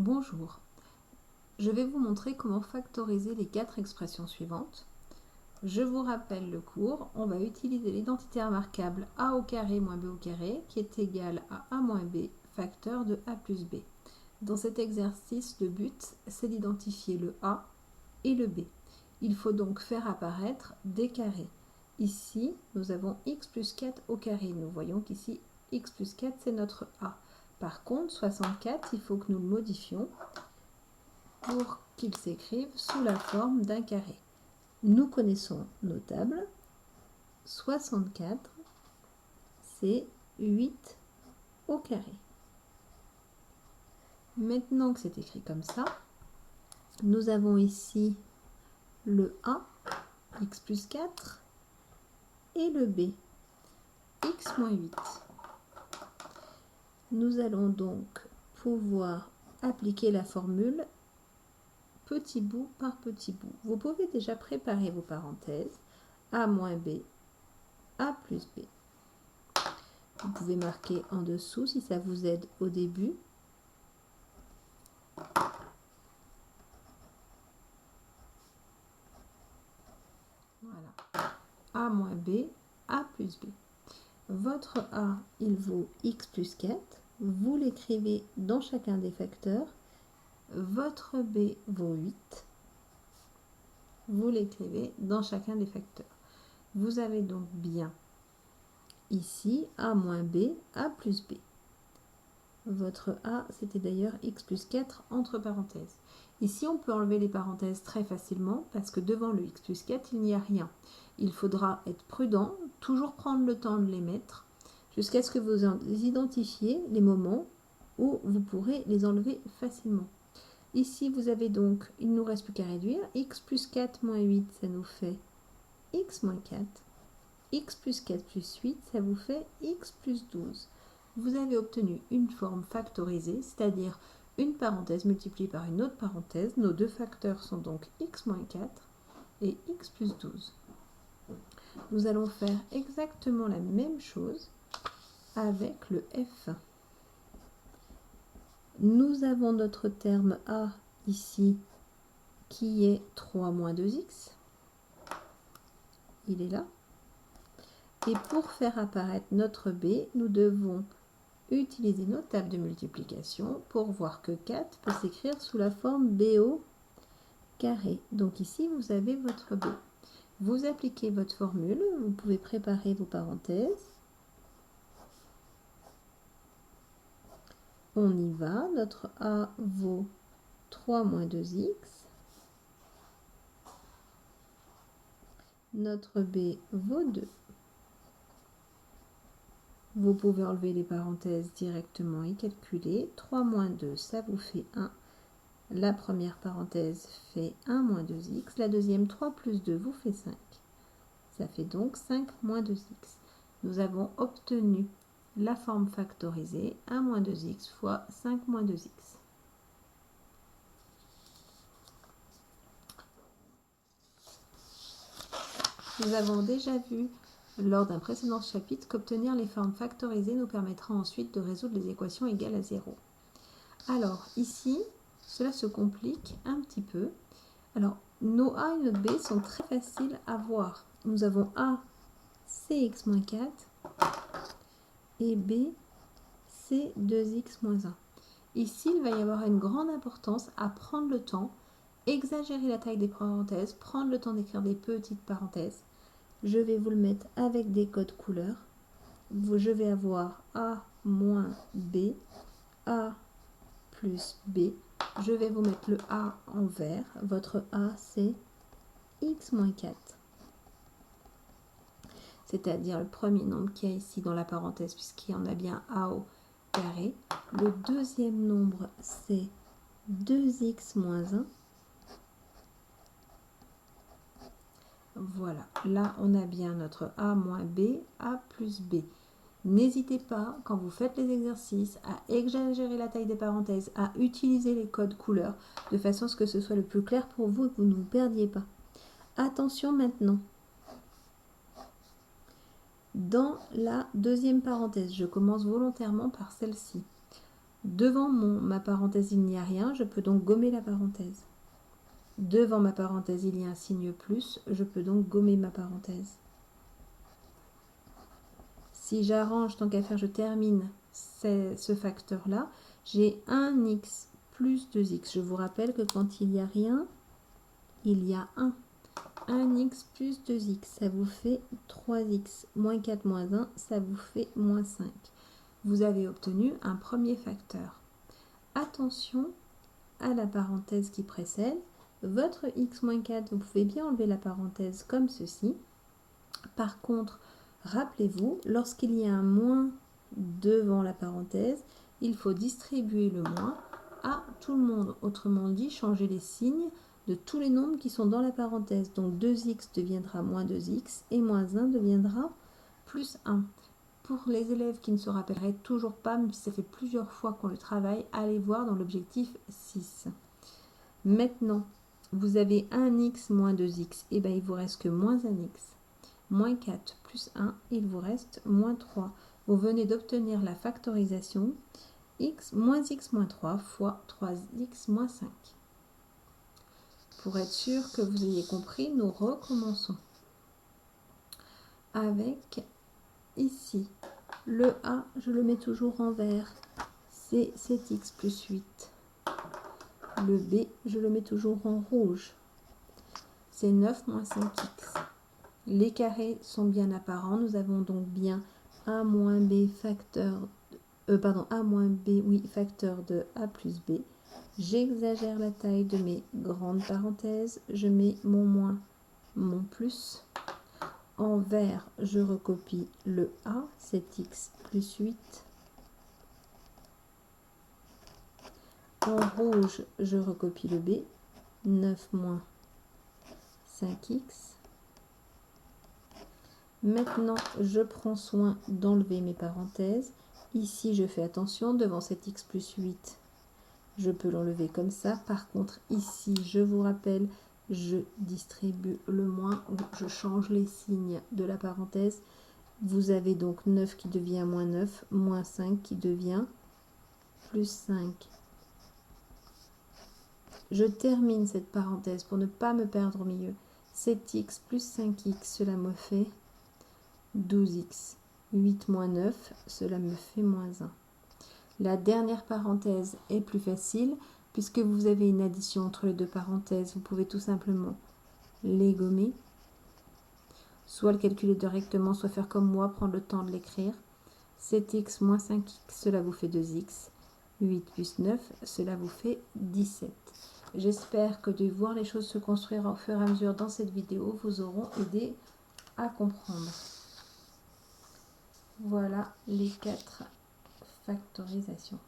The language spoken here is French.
Bonjour, je vais vous montrer comment factoriser les 4 expressions suivantes. Je vous rappelle le cours, on va utiliser l'identité remarquable a au carré moins b au carré qui est égal à a moins b facteur de a plus b. Dans cet exercice, le but c'est d'identifier le a et le b. Il faut donc faire apparaître des carrés. Ici, nous avons x plus 4 au carré. Nous voyons qu'ici, x plus 4 c'est notre a. Par contre, 64, il faut que nous le modifions pour qu'il s'écrive sous la forme d'un carré. Nous connaissons nos tables. 64, c'est 8 au carré. Maintenant que c'est écrit comme ça, nous avons ici le a, x plus 4, et le b, x moins 8. Nous allons donc pouvoir appliquer la formule petit bout par petit bout. Vous pouvez déjà préparer vos parenthèses. A moins B, A plus B. Vous pouvez marquer en dessous si ça vous aide au début. Voilà. A moins B, A plus B. Votre A, il vaut x plus 4. Vous l'écrivez dans chacun des facteurs. Votre B vaut 8. Vous l'écrivez dans chacun des facteurs. Vous avez donc bien ici A moins B, A plus B. Votre A, c'était d'ailleurs x plus 4 entre parenthèses. Ici, on peut enlever les parenthèses très facilement parce que devant le x plus 4, il n'y a rien. Il faudra être prudent, toujours prendre le temps de les mettre jusqu'à ce que vous identifiez les moments où vous pourrez les enlever facilement. Ici, vous avez donc, il ne nous reste plus qu'à réduire. X plus 4 moins 8, ça nous fait x moins 4. X plus 4 plus 8, ça vous fait x plus 12. Vous avez obtenu une forme factorisée, c'est-à-dire une parenthèse multipliée par une autre parenthèse. Nos deux facteurs sont donc x moins 4 et x plus 12. Nous allons faire exactement la même chose avec le f. Nous avons notre terme a ici qui est 3 moins 2x. Il est là. Et pour faire apparaître notre b, nous devons utiliser nos tables de multiplication pour voir que 4 peut s'écrire sous la forme b au carré. Donc ici, vous avez votre b. Vous appliquez votre formule, vous pouvez préparer vos parenthèses. On y va, notre a vaut 3 moins 2x. Notre b vaut 2. Vous pouvez enlever les parenthèses directement et calculer. 3 moins 2, ça vous fait 1. La première parenthèse fait 1 moins 2x. La deuxième, 3 plus 2, vous fait 5. Ça fait donc 5 moins 2x. Nous avons obtenu la forme factorisée 1 moins 2x fois 5 moins 2x. Nous avons déjà vu lors d'un précédent chapitre qu'obtenir les formes factorisées nous permettra ensuite de résoudre les équations égales à 0. Alors ici, cela se complique un petit peu. Alors nos a et notre b sont très faciles à voir. Nous avons a, c'est x moins 4 et b, c'est 2x moins 1. Ici, il va y avoir une grande importance à prendre le temps, exagérer la taille des parenthèses, prendre le temps d'écrire des petites parenthèses. Je vais vous le mettre avec des codes couleurs. Je vais avoir A moins B, A plus B. Je vais vous mettre le A en vert. Votre A, c'est x moins 4. C'est-à-dire le premier nombre qu'il y a ici dans la parenthèse, puisqu'il y en a bien A au carré. Le deuxième nombre, c'est 2x moins 1. Voilà, là on a bien notre A moins B, A plus B. N'hésitez pas, quand vous faites les exercices, à exagérer la taille des parenthèses, à utiliser les codes couleurs, de façon à ce que ce soit le plus clair pour vous et que vous ne vous perdiez pas. Attention maintenant. Dans la deuxième parenthèse, je commence volontairement par celle-ci. Devant ma parenthèse, il n'y a rien, je peux donc gommer la parenthèse. Devant ma parenthèse, il y a un signe plus, je peux donc gommer ma parenthèse. Si j'arrange, tant qu'à faire, je termine ce facteur-là, j'ai 1x plus 2x. Je vous rappelle que quand il n'y a rien, il y a 1. 1x plus 2x, ça vous fait 3x. Moins 4 moins 1, ça vous fait moins 5. Vous avez obtenu un premier facteur. Attention à la parenthèse qui précède. Votre x moins 4, vous pouvez bien enlever la parenthèse comme ceci. Par contre, rappelez-vous, lorsqu'il y a un moins devant la parenthèse, il faut distribuer le moins à tout le monde. Autrement dit, changer les signes de tous les nombres qui sont dans la parenthèse. Donc 2x deviendra moins 2x et moins 1 deviendra plus 1. Pour les élèves qui ne se rappelleraient toujours pas, même si ça fait plusieurs fois qu'on le travaille, allez voir dans l'objectif 6. Maintenant, vous avez 1x moins 2x, et bien il vous reste que moins 1x. Moins 4 plus 1, il vous reste moins 3. Vous venez d'obtenir la factorisation x moins 3 fois 3x moins 5. Pour être sûr que vous ayez compris, nous recommençons. Avec ici, le A, je le mets toujours en vert, c'est 7x plus 8. Le B, je le mets toujours en rouge, c'est 9 moins 5x. Les carrés sont bien apparents, nous avons donc bien A moins B facteur, A moins B, oui, facteur de A plus B. J'exagère la taille de mes grandes parenthèses, je mets mon moins, mon plus. En vert, je recopie le A, 7x plus 8. En rouge, je recopie le B, 9 moins 5x. Maintenant, je prends soin d'enlever mes parenthèses. Ici, je fais attention, devant cet x plus 8, je peux l'enlever comme ça. Par contre, ici, je vous rappelle, je distribue le moins, ou je change les signes de la parenthèse. Vous avez donc 9 qui devient moins 9, moins 5 qui devient plus 5. Je termine cette parenthèse pour ne pas me perdre au milieu. 7x plus 5x, cela me fait 12x. 8 moins 9, cela me fait moins 1. La dernière parenthèse est plus facile, puisque vous avez une addition entre les deux parenthèses. Vous pouvez tout simplement les gommer. Soit le calculer directement, soit faire comme moi, prendre le temps de l'écrire. 7x moins 5x, cela vous fait 2x. 8 plus 9, cela vous fait 17. J'espère que de voir les choses se construire au fur et à mesure dans cette vidéo vous auront aidé à comprendre. Voilà les 4 factorisations.